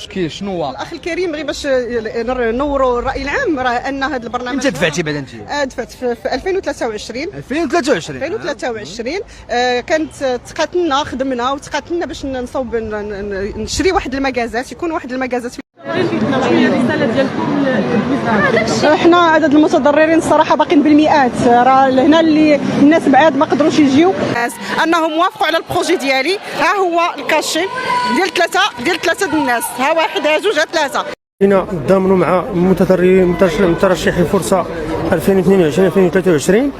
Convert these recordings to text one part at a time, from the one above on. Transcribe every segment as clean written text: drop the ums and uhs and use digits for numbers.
التشكيل شنو هو؟ الاخ الكريم غير باش نوروا الراي العام، راه ان هذا البرنامج انت دفعتي بعدا انت؟ دفعت في 2023 2023 كانت تقاتلنا، خدمنا وتقاتلنا باش نصوب نشري واحد المكازات، يكون واحد المكازات. الرساله ديالكم للوزاره؟ احنا عدد المتضررين الصراحه باقيين بالمئات، راه هنا اللي الناس بعاد ما قدروش يجيو، انهم وافقوا على البروجي ديالي. ها هو الكاشي ديال ثلاثه الناس، ها واحد ها جوج ها ثلاثه. هنا نتضامنوا مع مترشحي فرصه 2022 2023.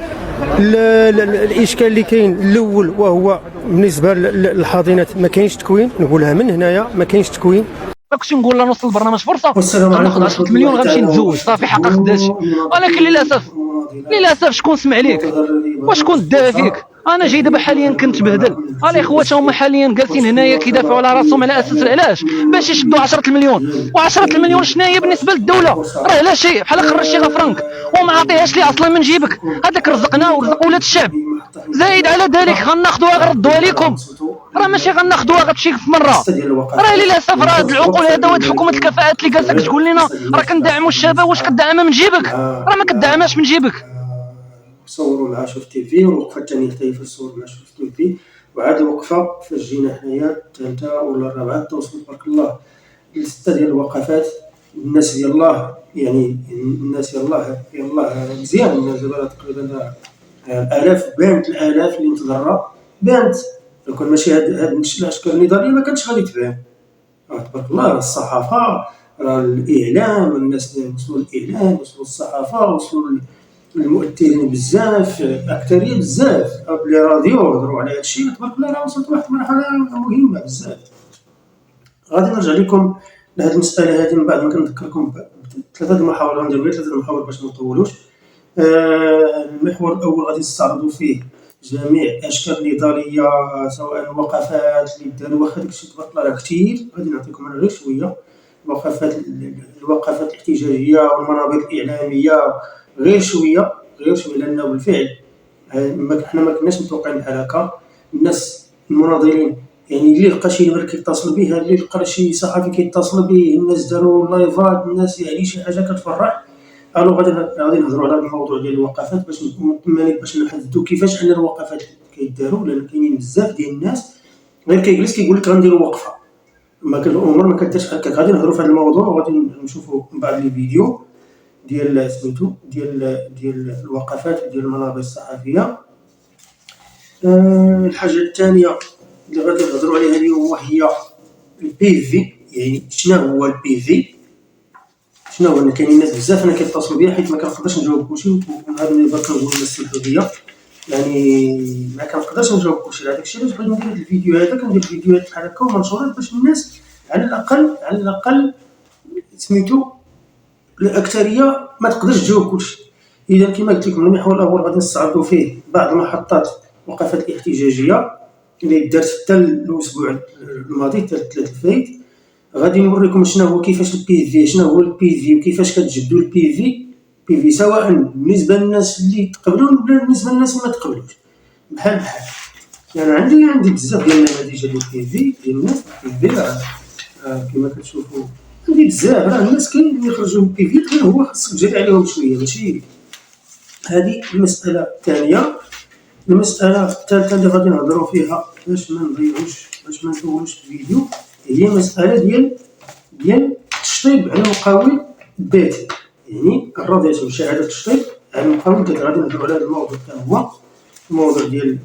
الاشكال اللي كاين الاول وهو بالنسبه للحاضنات ما كاينش تكوين، نقولها من هنايا ما كاينش تكوين. كنت نقول لا نوصل البرنامج فرصه غناخذ 10 مليون غنمشي نتزوج صافي حققت داكشي، ولكن للاسف شكون سمع ليك وشكون دافع فيك؟ انا جاي دابا حاليا كنتبهدل، الاخوات هما حاليا جالسين هنايا كيدافعوا على راسهم على اساس علاش؟ باش يشدوا 10 المليون، و10 المليون شنو هي بالنسبه للدوله؟ راه لا شيء، بحال خرجتي فرانك وما عطيهاش لي اصلا من جيبك، هذاك رزقنا ورزق ولاد الشعب. زايد على ذلك غناخذوها غنردوها لكم، راه ماشي غناخذوها غتمشي في مره. راه للاسف راه هاد العقول هذا وهاد حكومه الكفاءات اللي جالسه كتقول لنا راه كندعموا الشباب، واش كدعمها من جيبك؟ راه ما كدعمهاش من جيبك. صوروا مع شوف تي في، والوقفه الثانيه حتى هي تصور مع شوف تي في، وعاد الوقفه فاش جينا حنايا الثالثه ولا الرابعه توصلوا تبارك الله لسته ديال الوقفات. الناس ديال الله يعني الناس ديال الله مزيان. الناس دابا تقريبا الاف، بانت الالاف اللي متضرره، بانت. لو كان ماشي هاد الاشكال النضاليه ما كانتش غادي تبان. تبارك الله الصحافه، راه الاعلام، الناس وصلوا الاعلام، وصلوا الصحافه، وصلوا المؤثرين بزاف، اكثريه بزاف، لي راديو هضروا على هادشي. تبارك الله راه وصلت لواحد المرحله مهمه بزاف. غادي نرجع لكم لهاد المساله هذه من بعد ما كنذكركم بثلاثه المحاور. غندير غير ثلاثه المحاور باش ما نطولوش. المحور الاول غادي نستعرضوا فيه جميع اشكال النضاليه، سواء الوقفات اللي داروا، واخا داكشي تبارك الله راه كثير، غادي نعطيكم غير شويه. الوقفات الاحتجاجيه والمنابر الاعلاميه غير شويه لانه بالفعل حنا ما كناش متوقعين بحال هكا. الناس المناضلين يعني اللي لقى شي نمر كيتصل به، اللي لقى شي صحفي كيتصل به، الناس داروا لايفات، الناس يعني شي حاجه كتفرح. الو غادي نهضروا على الموضوع ديال الوقفات باش نحددوا كيفاش ان الوقفات كيداروا، لان كاينين بزاف ديال الناس غير كيجلس كيقول لك غنديروا وقفه، ما الامور ما كديرش هكاك. غادي نهضروا في هذا الموضوع وغادي نشوفوا من بعد لي فيديو ديال سميتو ديال الوقفات ديال المنابر الصحفيه. الحاجه الثانيه اللي غادي نهضروا عليها اليوم وهي البي في. يعني شنو هو البي في؟ شنو هو؟ كاينين الناس بزاف انا كيتصلوا بيا حيت ما كنقدرش نجاوب كلشي، وهذا اللي باغي نقول الناس الحريه يعني ما كنقدرش نجاوب كلشي. هذاك الشيء علاش بغيت ندير هذا الفيديو هذا. كندير فيديوهات بحال هكا ومنشورات باش الناس على الاقل سميتو الاكثريه ما تقدرش تجاوب كلشي. اذا كما قلت لكم المحور الاول غادي نستعرضوا فيه بعض المحطات الوقفات الاحتجاجيه اللي دارت حتى الاسبوع الماضي حتى الثلاث الفايت. غادي نوريكم شنو هو، كيفاش البي في، شنو هو البي في وكيفاش كتجبدوا البي في سواء بالنسبه للناس اللي تقبلوا ولا بالنسبه للناس اللي ما تقبلوش. بحال يعني عندي بزاف ديال النماذج ديال البي في ديال الناس. البي في كما كتشوفوا عندي بزاف، راه الناس كاين اللي يخرجوا من البي في غير هو خاصك تجري عليهم شويه ماشي. هذه المساله الثانيه. المساله الثالثه اللي غادي نهضروا فيها باش ما نضيعوش باش ما نطولوش الفيديو هي مساله ديال التشطيب على المقاول الذاتي، يعني الراديشن شهاده التشطيب على المقاول الذاتي. غادي نهضروا على هذا الموضوع حتى هو الموضوع ديال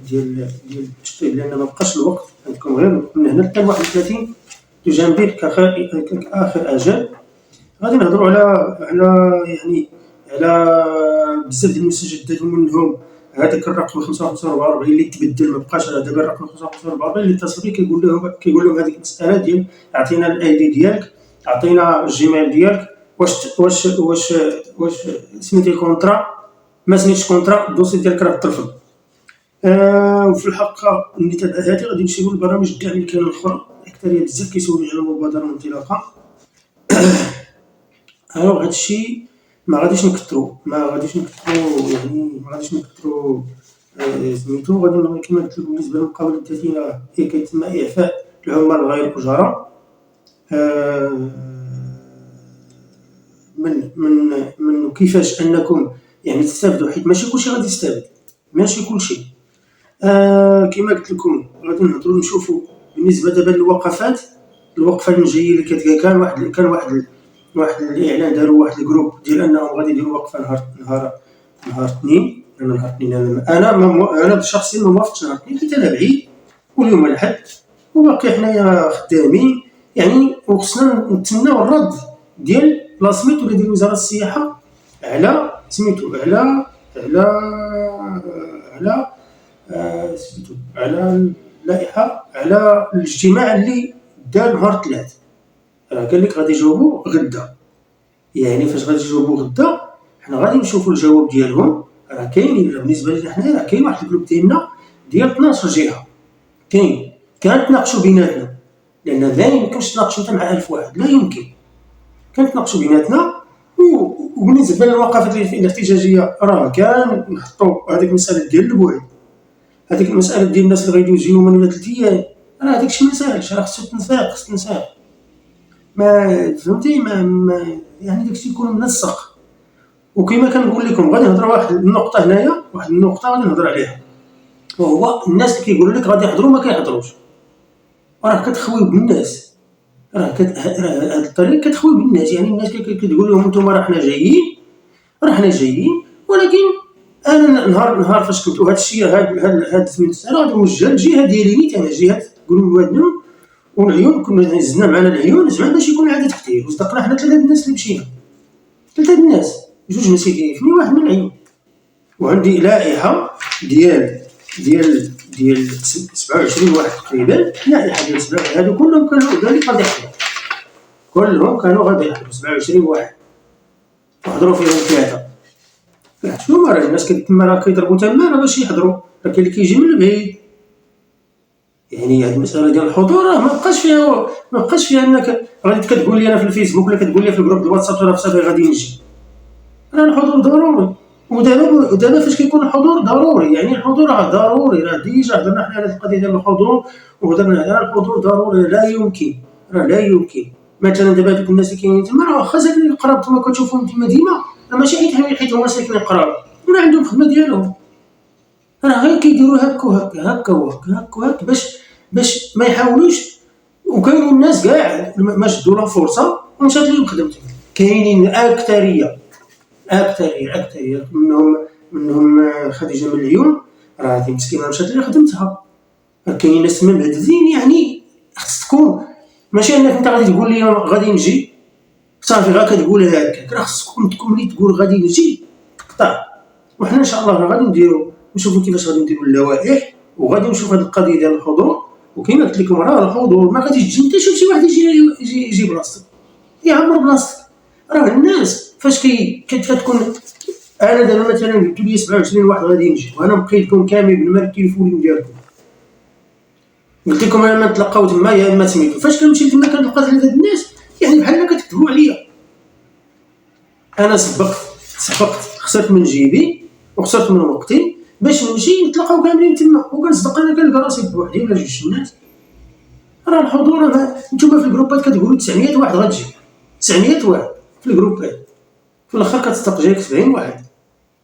التشطيب، لان ما بقاش الوقت عندكم غير من هنا حتى 31 جانفي كاخر اجل. غادي نهضروا على يعني على بزاف ديال المستجدات، ومنهم هذاك الرقم 5544 اللي تبدل ما بقاش. دابا الرقم 5544 اللي اتصل بيه كيقول لهم هذيك المساله ديال عطينا الاي دي ديالك، عطينا الجيميل ديالك، واش سميتي الكونترا، ما سميتش كونترا، الدوسي ديالك راه ترفض. وفي الحقيقه المثال هذه غادي نمشيو للبرامج الدعم اللي كاينه الاخرى. اكثريه بزاف كيسولوا على مبادره الانطلاقه. هادشي ما غاديش نكثروا سميتو. غادي كما قلت لكم بالنسبه للمقاولة الذاتيه هي كيتم اعفاء العمال غير الاجراء. من كيفاش انكم يعني تستافدوا، حيت ماشي كلشي غادي يستافد، ماشي كلشي. كما قلت لكم غادي نهضروا نشوفوا بالنسبه دابا للوقفات، الوقفه الجايه اللي كان واحد الاعلان، داروا واحد الجروب ديال انهم غادي يديروا وقفه نهار اثنين. انا شخصيا ما موافقتش نهار اثنين، حيت انا بعيد واليوم الاحد وباقي حنايا خدامين يعني، وخصنا نتسناو الرد ديال لاسميت ولا ديال وزاره السياحه على سميتو على اللائحه، على الاجتماع اللي دار نهار الثلاث. راه قال لك غادي يجاوبوا غدا، يعني فاش غادي يجاوبوا غدا حنا غادي نشوفوا الجواب ديالهم. راه كاين بالنسبه لنا حنا، راه كاين واحد الجروب ديالنا ديال 12 جهه كنتناقشوا بيناتنا، لان لا يمكنش تناقش انت مع 1000 واحد، لا يمكن. كنتناقشوا بيناتنا، وبالنسبه للوقفات الاحتجاجيه راه كان نحطوا هذيك المساله ديال البعد، هذيك المساله ديال الناس اللي غاديو يجيو من ولا 3 ايام، راه هذاك الشيء ما ساهلش، راه خصو تنساق، ما فهمتي، ما يعني داك الشيء يكون منسق. وكما كنقول لكم غادي نهضر واحد النقطه هنايا، واحد النقطه غادي نهضر عليها، وهو الناس اللي كيقولوا لك غادي يحضروا ما كيحضروش. راه كتخويو بالناس، راه هاد الطريق كتخويو بالناس، يعني الناس كتقول لهم انتم راه حنا جايين، ولكن انا نهار فاش كنت، وهذا الشيء هاد 8 سنين غادي موجه للجهه ديالي نيت انا، جهه تقولوا الوادنو والعيون، كنا هزنا معنا العيون زعما باش يكون عدد كثير، وصدقنا حنا 3 الناس اللي مشينا، 3 الناس، 2 مسيكيفني واحد من العيون. وعندي لائحه ديال 27 واحد تقريبا، لائحه ديال 27 هادو كلهم كانوا ذلك غادي يحضروا، كلهم كانوا غادي يحضروا 27 واحد، وحضروا فيهم 3. شنو راه الناس تما راه كيضربوا تما باش يحضروا، راه كاين اللي كيجي من بعيد. يعني هاد المساله ديال الحضور راه ما بقاش فيها انك غادي كتقول لي انا في الفيسبوك ولا كتقول لي في الجروب الواتساب راه في غادي نجي. راه الحضور ضروري، ودابا فاش كيكون الحضور ضروري، يعني الحضور راه ضروري، راه ديجا هضرنا حنا على القضيه ديال الحضور، وهضرنا على الحضور ضروري، لا يمكن مثلا دابا هذوك الناس اللي كاينين تما راه واخا ساكنين قراب تما كتشوفهم تما ديما، راه ماشي حيت هما ساكنين قراب، راه عندهم خدمه ديالهم، راه غير كيديروا هكا باش ما يحاولوش. وكاينين الناس كاع ما شدوا لها فرصه ومشات لهم خدمتهم، كاينين اكثريه منهم خديجه من العيون، راه هذه مسكينه مشات لها خدمتها. كاينين ناس مبعدين، يعني خص تكون ماشي انك انت غادي تقول لي غادي نجي صافي غير كتقولها هكاك، راه خصكم ملي تقول غادي نجي تقطع. وحنا ان شاء الله راه غادي نديروا نشوفوا كيفاش غادي نديروا اللوائح، وغادي نشوف هذه القضيه ديال الحضور. وكما قلت لكم راه الحضور ما غاديش تجي انت شوف شي واحد يجي بلاصتك يعمر بلاصتك. راه الناس فاش كتكون، انا دابا مثلا قلت لي 27 واحد غادي نجي، وانا مقيد لكم كامل بالنمر التليفون ديالكم، قلت لكم انا ما نتلقاو تما يا اما سميتو. فاش كنمشي تما كنلقى هاد الناس يعني بحال ما كتكتبوا عليا. انا سبقت خسرت من جيبي وخسرت من وقتي باش نمشي نتلاقاو كاملين تما، وكنصدق انا كنلقى راسي بوحدي ولا 2 الناس. راه الحضور نتوما في الجروبات كتقولوا 900 واحد غتجي، 900 واحد في الجروبات، في الاخر كتستقجيك 70 واحد،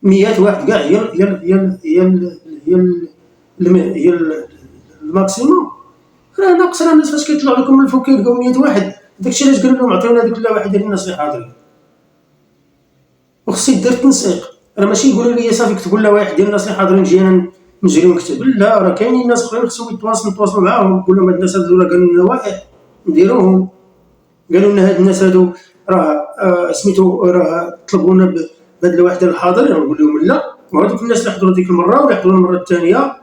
100 واحد كاع هي الماكسيموم. راه ناقص، راه الناس فاش كيطلعوا لكم من الفوق كيلقاو 100 واحد، داكشي علاش قالوا لهم عطيونا هذيك اللوائح ديال الناس اللي حاضرين. وخصو يدير تنسيق، راه ماشي يقولوا لي صافي كتبوا اللوائح ديال الناس اللي حاضرين جينا نجريو نكتب، لا راه كاينين ناس اخرين خصهم نتواصلوا معاهم، نقول لهم هاد الناس هادو راه قالوا لنا اللوائح نديروهم، قالوا لنا هاد الناس هادو راه سميتو راه طلبوا لنا بهاد اللوائح ديال الحاضر، نقول لهم لا. وهذوك الناس اللي حضروا ديك المره ولا يحضروا المره الثانيه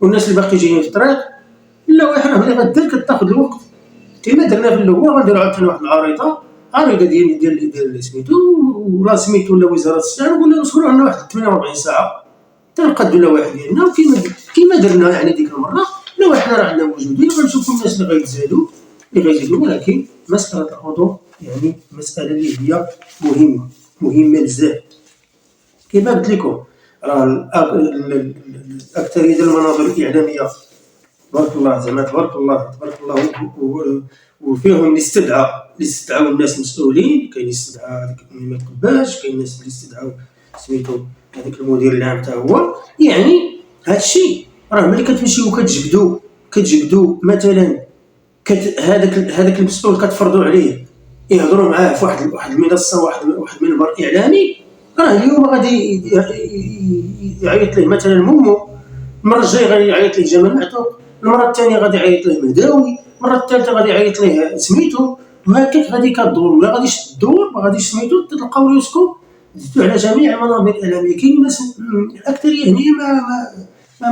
والناس اللي باقي جايين في الطريق، اللوائح راه ملي غدير كتاخذ الوقت. كما درنا في الاول غنديروا عاوتاني واحد العريضه ديال سميتو ولا سميتو ولا وزاره الصحه، نقول لهم صبروا لنا واحد 48 ساعه تنقادوا اللوائح ديالنا. وكما درنا يعني ديك المره اللوائح راه عندنا موجودين، وغنشوفوا الناس اللي غيزيدوا ولكن مساله الحضور يعني مساله اللي هي مهمه بزاف. كما قلت لكم راه الاكثريه ديال المناظر الاعلاميه تبارك الله زعما تبارك الله تبارك الله. وفيهم اللي استدعوا الناس المسؤولين، كاين اللي استدعى هذاك ما تقباش، كاين الناس اللي استدعوا سميتو هذاك المدير العام حتى هو. يعني هذا الشيء راه ملي كتمشيو كتجبدوا مثلا هذاك المسؤول كتفرضوا عليه يهضروا معاه في واحد المنصه، واحد المنبر اعلامي، راه اليوم غادي يعيط ليه مثلا مومو، المره الجايه غادي يعيط ليه جمال معتوق، المره الثانيه غادي يعيط ليه مهداوي، المره الثالثه غادي يعيط ليه سميتو، وهكاك غادي كدور ولا غادي تدور ما غاديش سميتو تلقاو راسكم زدتوا على جميع المنابر الاعلاميه. كاين ناس الاكثريه هنا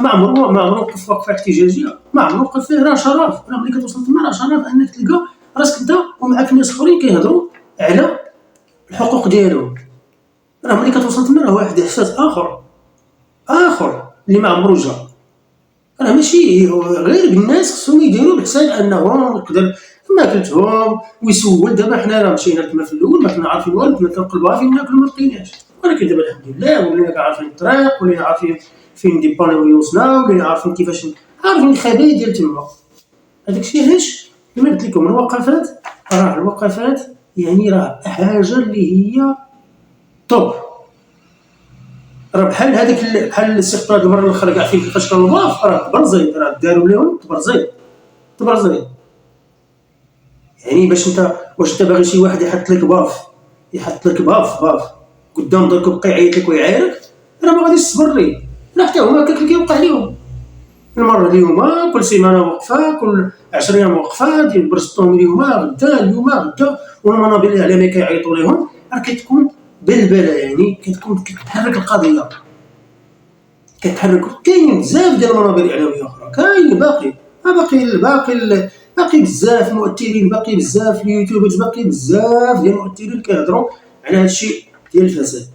ما عمرو وقف وقفه احتجاجيه، ما عمرو وقف فيه، راه شرف، راه ملي كتوصل تما راه شرف انك تلقى راسك انت ومعك ناس اخرين كيهضروا على الحقوق ديالهم. راه ملي كتوصل تما راه واحد احساس اخر اللي ما عمرو جا. راه ماشي غير بالناس خصهم يديروا بحساب انهم يقدر ماكلتهم ويسول. دابا حنا راه مشينا كما في الاول ما كنا عارفين والو، كنا كنقلبوها فين ناكلوا ما لقيناش، ولكن دابا الحمد لله ولينا عارفين الطريق، ولينا عارفين فين ديبانيو ريوسنا، ولينا عارفين كيفاش عارفين الخبايا ديال تما. هذاك الشيء علاش كما قلت لكم الوقفات، راه الوقفات يعني راه حاجه اللي هي توب. راه بحال هذاك بحال السيغ هاد المره الاخرى كاع فين كيفاش كانوا ضاف، راه تبرزيد، راه داروا لهم تبرزيد. يعني باش انت واش انت باغي شي واحد يحط لك باف قدام دارك ويبقى يعيط لك ويعايرك، راه ما غاديش تصبر ليه، راه حتى هما هكاك اللي كيوقع لهم. المره اليوم كل سيمانه وقفه، كل 10 ايام وقفه ديال برستون، اليوم غدا والمنابر الاعلاميه كيعيطوا لهم، راه كتكون بلبله. يعني كتكون كتحرك القضيه، كاين بزاف ديال المنابر الاعلاميه اخرى، كاين باقي بزاف مؤثرين، باقي بزاف اليوتيوبرز، باقي بزاف ديال المؤثرين كيهضروا على هذا الشيء ديال الفساد،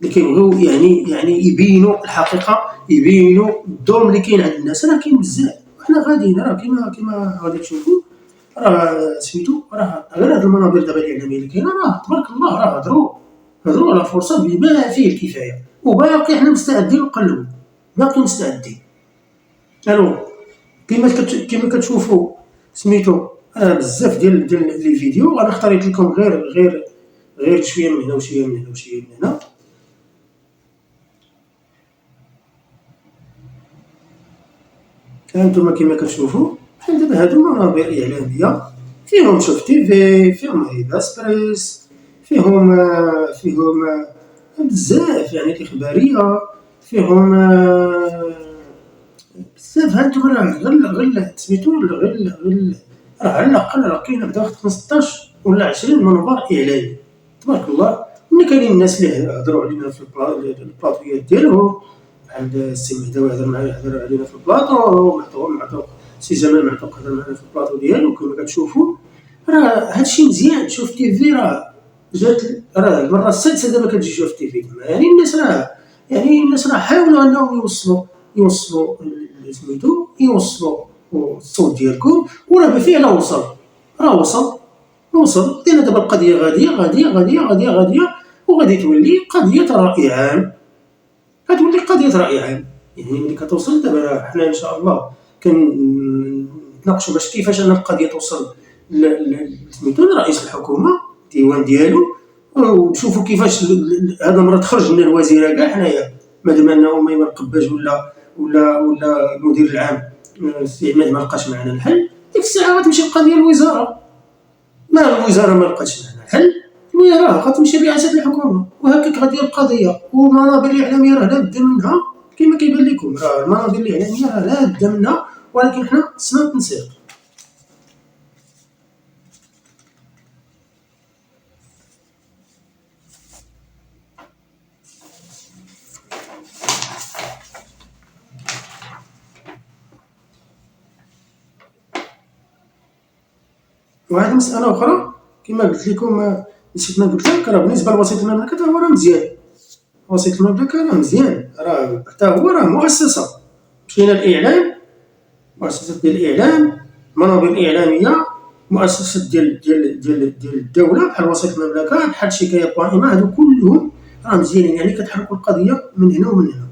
اللي كيبغيو يعني يبينوا الحقيقه، يبينوا الظلم اللي كاين عند الناس. راه كاين بزاف، وحنا غاديين راه كما غادي تشوفوا، راه سميتو راه غير هاد المنابر دابا الاعلاميه اللي كاينه، راه تبارك الله راه هضروا على فرصه بما فيه الكفايه، وباقي حنا مستعدين نقلبوا، باقي مستعدين. الو كما كتشوفوا سميتو بزاف ديال لي فيديو، انا اختاريت لكم غير شويه من هنا وشويه من هنا وشويه من هنا. هانتوما كما كتشوفوا بحال دابا هادو منابر اعلاميه فيهم شوف تيفي، فيهم هيباس بريس، فيهم بزاف يعني الاخباريه، فيهم بزاف. هانتوما راه غير سميتو غير راه على الاقل راه كاين بدا 15 ولا 20 منبر اعلامي تبارك الله. ملي كاينين الناس اللي هضروا علينا في البلاطويات ديالهم، بحال السي مهداوي هضر علينا في البلاطو، معطوق سي جمال معطوق هضر معنا في البلاطو ديالو. كما كتشوفوا راه هادشي مزيان. شوف تيفي راه جات راه المره السادسه دابا كتجي تشوف تيفي، يعني الناس راه حاولوا انهم يوصلوا سميتو يوصلوا الصوت ديالكم، وراه بالفعل وصل. لان دابا القضيه غاديه وغادي تولي قضيه راي عام. يعني ملي كتوصل دابا حنا ان شاء الله كنتناقشوا باش كيفاش ان القضيه توصل سميتو لرئيس الحكومه الديوان ديالو، ونشوفوا كيفاش هذا المره تخرج لنا الوزيره كاع حنايا، مادام انه ما يقباش ولا المدير العام السي عماد ما لقاش معنا الحل، ديك الساعه غتمشي القضيه للوزاره. ما الوزاره ما لقاتش معنا الحل، راه غتمشي لرئاسه الحكومه، وهكاك غادي القضيه. والمنابر الاعلاميه راه لا بد منها كما كيبان لكم، راه المنابر الاعلاميه راه لا بد منها، ولكن حنا خصنا التنسيق. وهذه مسألة أخرى كما قلت لكم، نسيت ما قلت لك، راه بالنسبة لوسيط المملكة هو راه مزيان. وسيط المملكة راه مزيان، راه حتى هو راه مؤسسة. مشينا الإعلام، مؤسسة ديال الإعلام، منابر إعلامية، مؤسسة ديال الدولة بحال وسيط المملكة، بحال شكاية قائمة، هادو كلهم راه مزيانين، يعني كتحركوا القضية من هنا ومن هنا.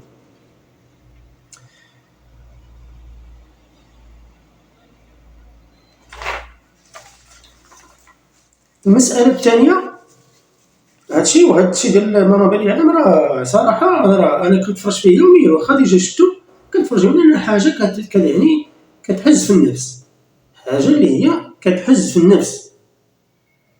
المساله الثانيه هذا الشيء ديال ماما بالي علم، راه صراحه راه انا كنتفرج فيه يوميا، واخا ديجا شفتو كنتفرج لان حاجه يعني كتحز في النفس، حاجه اللي هي كتحز في النفس،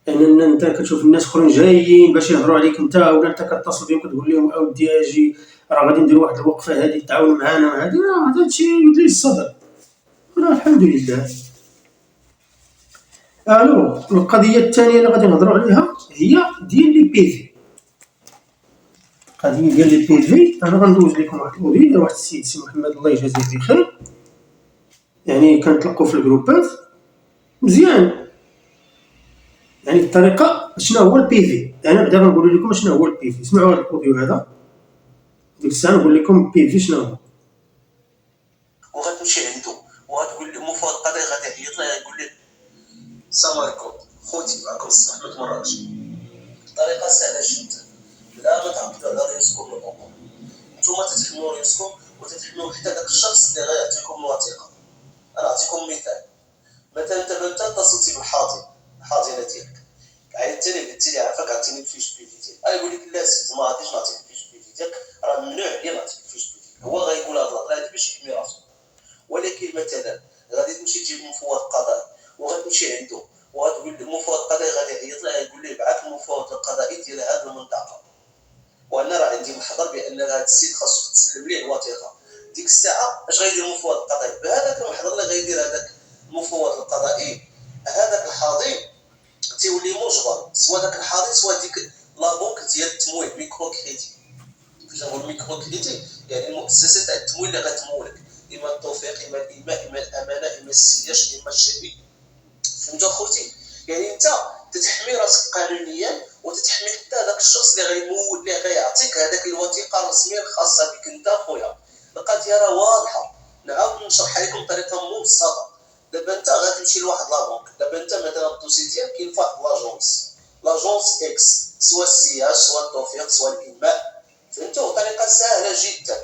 ان انت كتشوف الناس اخرين جايين باش يهضروا عليك انت، ولا انت كتصل بهم كتقول لهم اودي اجي راه غادي نديروا واحد الوقفه هذه تعاونوا معنا، هذه راه هذا الشيء يدلي الصدر. الحمد لله. الو القضيه الثانيه اللي غادي نهضروا عليها هي ديال لي بي في. القضيه ديال لي بي في انا غندوز لكم واحد الاوديو، واحد السيد سي محمد الله يجازيه بخير، يعني كنتلقوا في الجروبات مزيان، يعني الطريقه شنو هو البي في. انا بعدا غنقول لكم شنو هو البي في. اسمعوا هذا الاوديو هذا، ديك الساعه نقول لكم البي في شنو هو. وغتمشي عنده وغتقول له مفوض القضاء غادي يعيط لها يقول لك السلام عليكم خوتي، معكم السي محمد مراكش. الطريقه سهله جدا، لا ما تعقدوا على راسكم الامور، نتوما تتحملوا راسكم وتتحملوا حتى داك الشخص اللي غيعطيكم الوثيقه. انا نعطيكم مثال انت اتصلتي بالحاضنه ديالك، عيطتي لي قلتي لي عافاك عطيني الفيش بي في ديالك، انا نقول لك لا سيدي ما غاديش نعطيك الفيش بي في ديالك، راه ممنوع عليا نعطيك الفيش بي في. هو غايقول هاد الهضره هادي باش يحمي راسو، ولكن مثلا غادي تمشي تجيب مفوض قضائي وغتمشي عنده وغتقول المفوض القضائي غادي يعيط لها يقول لي بعث المفوض القضائي ديال هذه المنطقه، وانا راه عندي محضر بان هذا السيد خاصو تسلم ليه الوثيقه. ديك الساعه اش غيدير المفوض القضائي بهذاك المحضر اللي غيدير هذاك المفوض القضائي؟ هذاك الحاضن تيولي مجبر، سوا داك الحاضن سوا ديك لابونك ديال التمويل ميكرو كريدي. فاش نقول ميكرو كريدي يعني المؤسسه تاع التمويل اللي غتمولك، اما التوفيق اما الإيماء اما الامانه اما السياج اما الشعبي. فهمتوا اخوتي؟ يعني انت تتحمي راسك قانونيا وتتحمي حتى هذاك الشخص اللي غيمول اللي غيعطيك هذاك الوثيقه الرسميه الخاصه بك انت خويا. القضيه راه واضحه، نعاود نشرح لكم بطريقه مبسطه. دابا انت غتمشي لواحد لابونك، دابا انت مثلا الدوسي ديالك كاين فواحد لاجونس اكس، سوا السياج سوا التوفيق سوا الإيماء. فهمتوا؟ طريقه سهله جدا،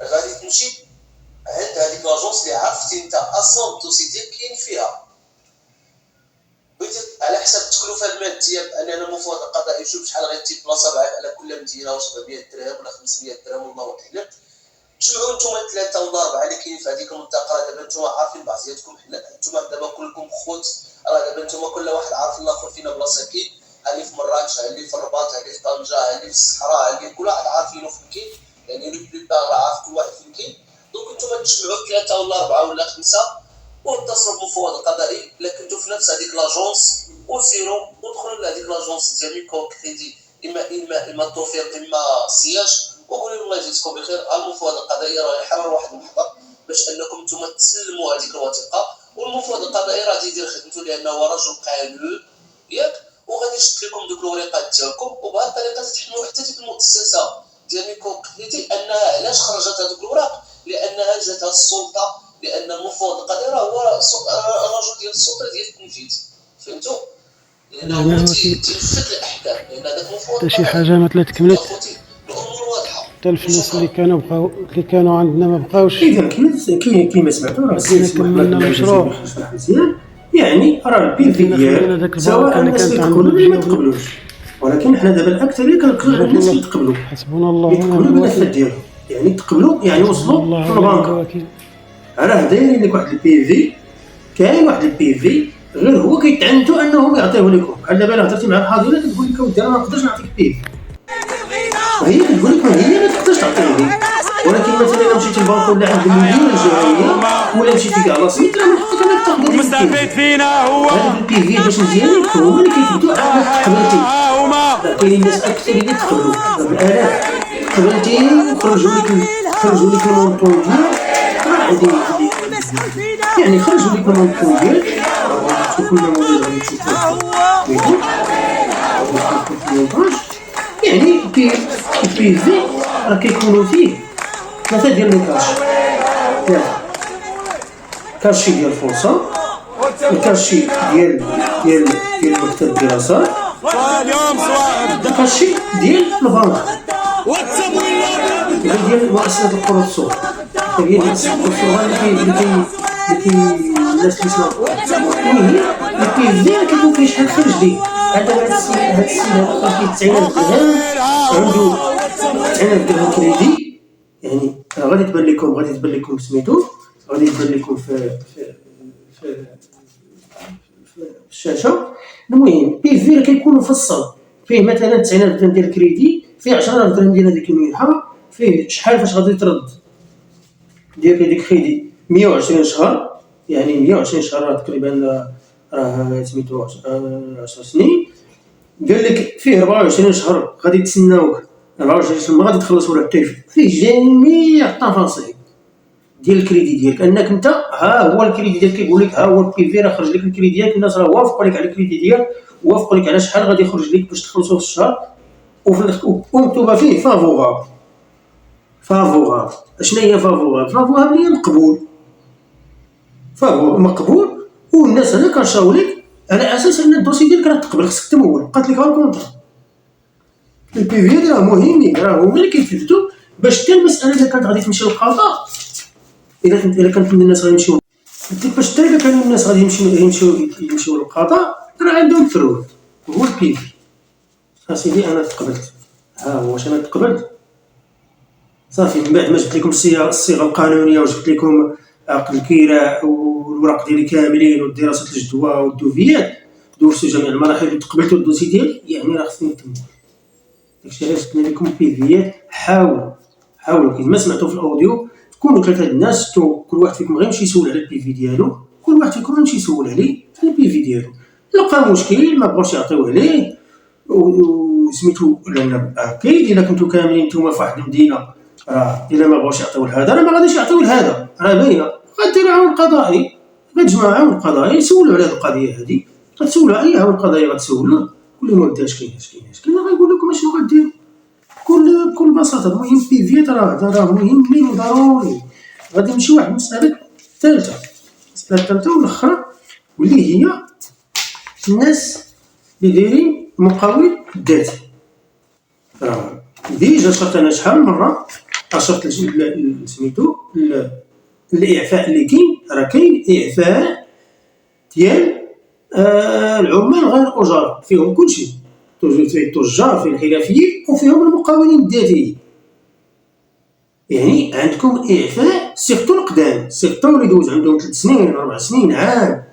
غادي تمشي عند هذيك لاجونس اللي عرفتي انت اصلا الدوسي ديالك كاين فيها، بغيتي على حسب التكلفه الماديه باننا المفوض القضائي يشوف شحال غيتيبلاصا معاك على كل مدينه، واش 700 درهم ولا 500 درهم والله اعلم. تجمعوا نتوما 3 ولا 4 اللي كاين في هذيك المنطقه. دابا نتوما عارفين بعضياتكم، حنا نتوما دابا كلكم خوت، راه دابا نتوما كل واحد عارف الاخر فينا بلاصه كاين، اللي في مراكش اللي في الرباط اللي في طنجه اللي في الصحراء، اللي كل واحد عارفينه فين كاين، يعني لو بلوبار عارف كل واحد فين كاين. دونك نتوما تجمعوا 3 ولا 4 ولا 5 واتصلوا بالمفوض القضائي الا كنتو في نفس هذيك لاجونس، وسيروا ودخلوا لهذيك لاجونس ديال ميكرو كريدي اما التوفيق اما السياج، وقولوا لهم الله يجزيكم بخير المفوض القضائي راه يحرر واحد المحضر باش انكم نتوما تسلموا هذيك الوثيقه، والمفوض القضائي راه يدير خدمته لانه هو رجل قانون ياك، وغادي يشد لكم دوك الوريقات ديالكم. وبهذه الطريقه تتحملوا حتى ديك المؤسسه ديال ميكرو كريدي انها علاش خرجت هذوك الوراق، لانها جاتها السلطه، لان المفوض القضائي راه هو الرجل ديال السلطه ديال التنفيذ. فهمتوا؟ لانه هو تينفذ الاحكام، لان هذاك المفوض حتى شي حاجه ما تكملت، الامور واضحه. حتى الفلوس اللي كانوا عندنا ما بقاوش. اذا كيما سمعتوا راه السيد كملنا المشروع مزيان، يعني راه البي في ديال سواء الناس اللي تقبلوا ولا ما تقبلوش، ولكن حنا دابا الاكثريه كنركزوا على الناس اللي تقبلوا، حسبنا الله ونعم الوكيل ديالهم، يعني تقبلوا يعني وصلوا في البنك. راه دايرين لك واحد البي في، كاين واحد البي في غير هو كيتعنتوا انهم يعطيوه لكم. بحال دابا الا هضرتي مع الحاضنه كتقول لك اودي انا ما نقدرش نعطيك بي في، وهي كتقول لك هي ما تقدرش تعطيني. ولكن مثلا الا مشيتي للبنك ولا عند المدير الجهويه ولا مشيتي كاع لاصميت راه من حقك انك تاخذ المستفيد فينا هو هذا البي في باش مزيان هما اللي كيتبدوا على قبلتي. كاينين الناس اكثر اللي تقبلوا بالالاف، قبلتي وخرجوا لك المونطون ديالك، يعني خرجوا لك المونطون ديالك كل مولد غادي تشوفوه يعني البي في راه كيكونوا فيه 3 ديال الكاش، كاشي ديال الفرصه، الكاشي ديال مكتب الدراسات، الكاشي ديال البنك ديال مؤسسه القروض الصغرى، ديال مؤسسه القروض الصغرى اللي الناس اللي سمعوا. المهم البي في كيكون فيه شحال خرج ليه هذا السيد هذا كيتعين عنده درهم كريدي، يعني غادي تبان لكم سميتو، غادي تبان لكم في الشاشه. المهم بيفي راه كيكون مفصل، فيه مثلا 90,000 درهم ديال الكريدي، فيه 10,000 درهم ديال هذيك المنحه، فيه شحال فاش غادي ترد ديال هذيك كريدي 120 شهر، يعني 120 شهر راه تقريبا راه سميتو 10 سنين. قال لك فيه 24 شهر غادي تسناوك، 24 شهر ما غادي تخلصوا له حتى فيه جميع التفاصيل ديال الكريدي ديالك، انك انت ها هو الكريدي ديالك كيقول لك ها هو البيفي راه خرج لك الكريدي ديالك، الناس راه وافقوا لك على الكريدي ديالك، وافقوا لك على شحال غادي يخرج لك باش تخلصوا في الشهر، ومكتوبه فيه فافورابل. شنو هي فافورابل؟ هي مقبول، مقبول، والناس هنا كنشاو لك على اساس ان الدوسي ديالك راه تقبل، خصك تمول، بقات لك الكونطرا. البيفي راه مهم، راه هما اللي كيتحددوا باش حتى المساله الا كانت غادي تمشي للقضاء، الا كانت الناس غيمشيو باش حتى الا كانوا الناس غادي يمشيو للقضاء، راه عندهم ثروت هو البيفي. اسيدي انا تقبلت، ها هو واش انا تقبلت صافي. من بعد ما جبت لكم الصيغه القانونيه وجبت لكم عقد الكراء والوراق ديالي كاملين والدراسات الجدوى والدوفيات، دوزتو جميع المراحل وتقبلتوا الدوسي ديالي، يعني راه خصني نكمل. داكشي علاش قلنا لكم البيفيات حاولوا كيما سمعتوا في الاوديو تكونوا ثلاثه الناس، كل واحد فيكم غيمشي يسول على البيفي ديالو، كل واحد فيكم غيمشي يسول عليه على البيفي ديالو، لقى مشكل ما بغاوش يعطيوه عليه وسميتو لان اكيد الا كنتو كاملين نتوما في واحد المدينه، راه الا ما بغاوش يعطيو لهذا راه ما غاديش يعطيو لهذا، راه باينه. غديروا عون قضائي، غتجمعوا عون قضائي يسولوا على هذه القضيه هذه، غتسولوا اي عون قضائي غتسولوه، كل ما وداش كايناش غايقول لكم اشنو غديروا بكل بساطه. المهم البيفيات راه مهمين وضروري. غادي نمشي واحد المساله الثالثه والاخرى، واللي هي الناس اللي دايرين المقاول الذاتي. راه ديجا شرط انا شحال من مره اشرت سميتو الاعفاء اللي كاين، راه كاين اعفاء ديال العمال غير الاجار، فيهم كلشي، فيه التجار، فيه الحرفيين، وفيهم المقاولين الذاتيين. يعني عندكم اعفاء سيرتو القدام، سيرتو اللي دوز عندهم 3 سنين 4 سنين عام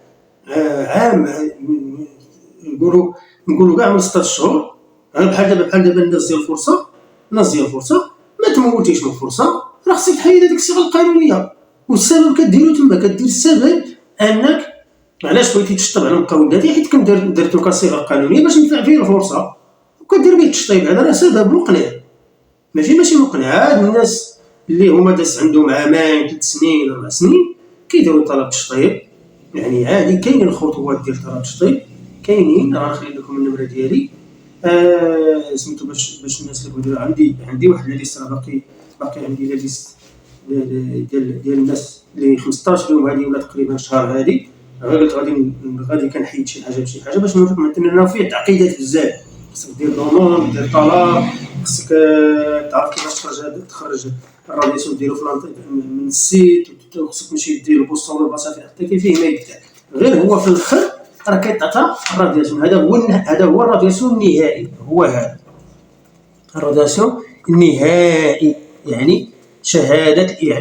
نقولوا كاع من 6 شهور. بحال دابا الناس ديال الفرصه ما تموتيش من الفرصه، راه خصك تحيد هذيك الصيغه القانونيه، والسبب كديرو تما، كدير السبب انك علاش بغيتي تشطب على المقاول الذاتي، حيت كنت درتو كصيغه قانونيه باش نفع فيه الفرصه، وكدير به التشطيب. هذا راه سبب مقنع، ماشي مقنع. هاد الناس اللي هما داز عندهم عامين 3 سنين 4 سنين كيديروا طلب التشطيب، يعني عادي. كاينين الخطوات ديال طلب التشطيب، كاينين، راه نخلي لكم النمره ديالي سميتو باش الناس اللي بغاو. عندي واحد ليست، باقي عندي ليست ديال الناس اللي 15 يوم هذه ولا تقريبا شهر هذه. قلت غادي كنحيد شي حاجه بشي حاجه باش نوريكم مثلا فيه تعقيدات بزاف. خصك دير دومون، دير طلب، خصك تعرف كيفاش تخرج الرادياسيون ديالو من السيت، خصك تمشي دير البوستون والباصات حتى كاين فيه ما يبدا. غير هو في الاخر راه كيتعطى الرادياسيون. هذا هو الرادياسيون النهائي، هو هذا الرادياسيون النهائي، يعني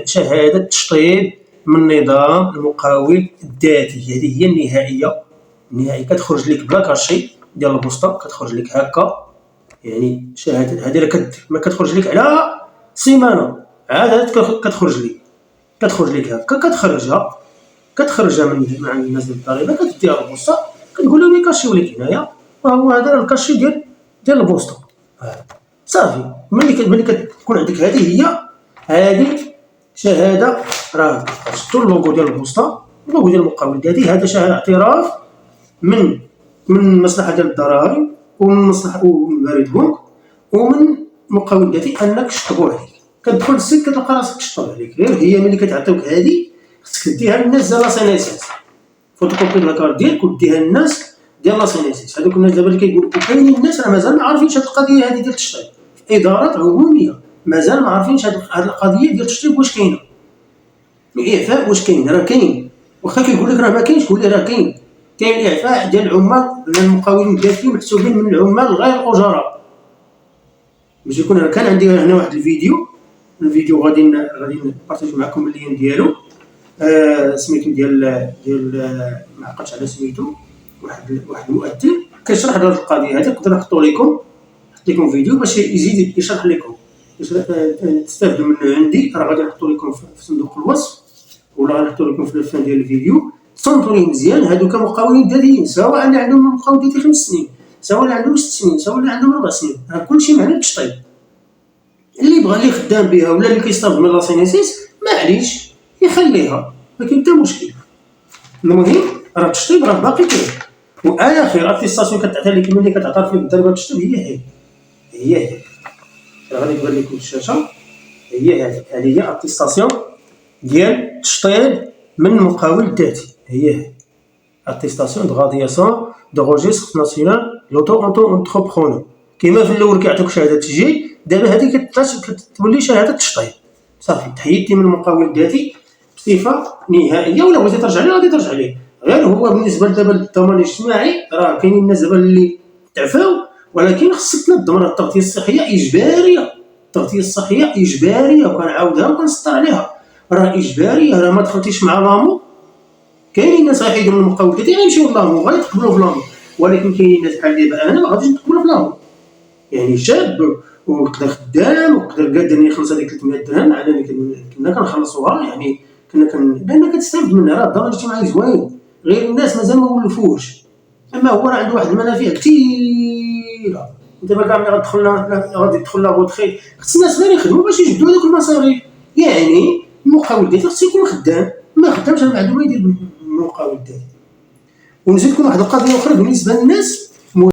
شهاده تشطيب من نظام المقاول الذاتي. هذه هي النهائيه كتخرج لك بلا كاشي ديال البوسطه، كتخرج لك هكا، يعني شهاده هذه ما كتخرج لك على سيمانه، عاد كتخرج لك هكا، كتخرجها من الناس ديال الضريبه، كتديها البوسطه، كتقول لهم يكاشيو لك هنايا، وهو هذا الكاشي ديال البوسطه صافي. ملي كتكون عندك هذه شهاده، راه شفتوا اللوغو ديال البوسطه، اللوغو ديال المقاول الذاتي، هذا شهاده اعتراف من المصلحه ديال الضرائب ومن مصلحه وموارد بنك ومن المقاول الذاتي انك شطبوا عليك. كتدخل للسيت كتلقى راسك تشطب عليك. غير هي ملي كتعطيوك هذه خصك ديها للناس ديال لاسينيسيس، فوتوكوبي لاكارت ديالك وديها للناس ديال لاسينيسيس. هذوك الناس دابا اللي كيقولوا كاينين الناس راه مازال ما عارفينش هذه القضيه هذه ديال التشطيب، في ادارات عموميه مازال ما عارفينش هذه القضيه ديال التشطيب واش كاينه، الاعفاء واش كاين. راه كاين، واخا كيقول لك راه ما كاينش قول ليه راه كاين. كاين اعفاء ديال العمال، المقاولين الذاتيين محسوبين من العمال غير الاجراء. باش يكون كان عندي هنا واحد الفيديو غادي نبارطاجي معكم اللين ديالو، سميتو ديال ما عقلتش على سميتو، واحد المؤثر كيشرح هذه القضيه هذه. نقدر نحط لكم فيديو باش يزيد يشرح لكم، تستافدوا منه. عندي راه غادي نحط لكم في صندوق الوصف، ولا غنحط لكم في الفان ديال الفيديو. تصنتوا لي مزيان، هادو كمقاولين ذاتيين، سواء اللي عندهم مقاول ذاتي 5 سنين، سواء اللي عندهم 6 سنين، سواء اللي عندهم 4 سنين، راه كلشي معناه التشطيب. اللي بغى اللي خدام بها ولا اللي كيستافد من لاسينيسيس معليش يخليها، ما كاين حتى مشكل. المهم راه التشطيب راه باقي كاين، واخر اتيستاسيون كتعطي لك ملي كتعترف لك بالضربه التشطيب هي راه غادي تبان لكم الشاشه. هي هذه اتيستاسيون ديال التشطيب من مقاول ذاتي. هي اتيستاسيون دو غادياسيون دو روجيستر ناسيونال لوتو اونتربرونور. كيما في الاول كيعطيوك شهاده تسجيل، دابا هذه كتولي شهاده تشطيب. صافي تحيدتي من المقاول الذاتي بصفه نهائيه، ولا بغيتي ترجع ليه غادي ترجع ليه. غير هو بالنسبه دابا للضمان الاجتماعي راه كاينين الناس دابا اللي تعفاو، ولكن خصك تنظم. راه التغطيه الصحيه اجباريه، التغطيه الصحيه اجباريه، وكنعاودها وكنسطر عليها، راه اجباريه. راه ما دخلتيش مع لامو، كاينين الناس غيحيدوا من المقاول الذاتي غيمشيو لامو غيتقبلوا في لامو، ولكن كاينين الناس بحال دابا انا ما غاديش نتقبلوا في لامو. يعني شاب ويقدر خدام ويقدر قادر يخلص هذيك 300 درهم على اللي كنا كنخلصوها، يعني لان كتستافد منها. راه الضمان الاجتماعي زوين، غير الناس مازال ما ولفوش، اما هو راه عنده واحد المنافع كثيره. دابا كاع ملي غادي تدخل لا بوتخي خص الناس غير يخدموا باش يجبدوا هذوك المصاريف. يعني المقاول الذاتي خصو يكون خدام، ما خدامش راه ما عنده ما يدير بالمقاول الذاتي. ونزيد لكم واحد القضيه اخرى بالنسبه للناس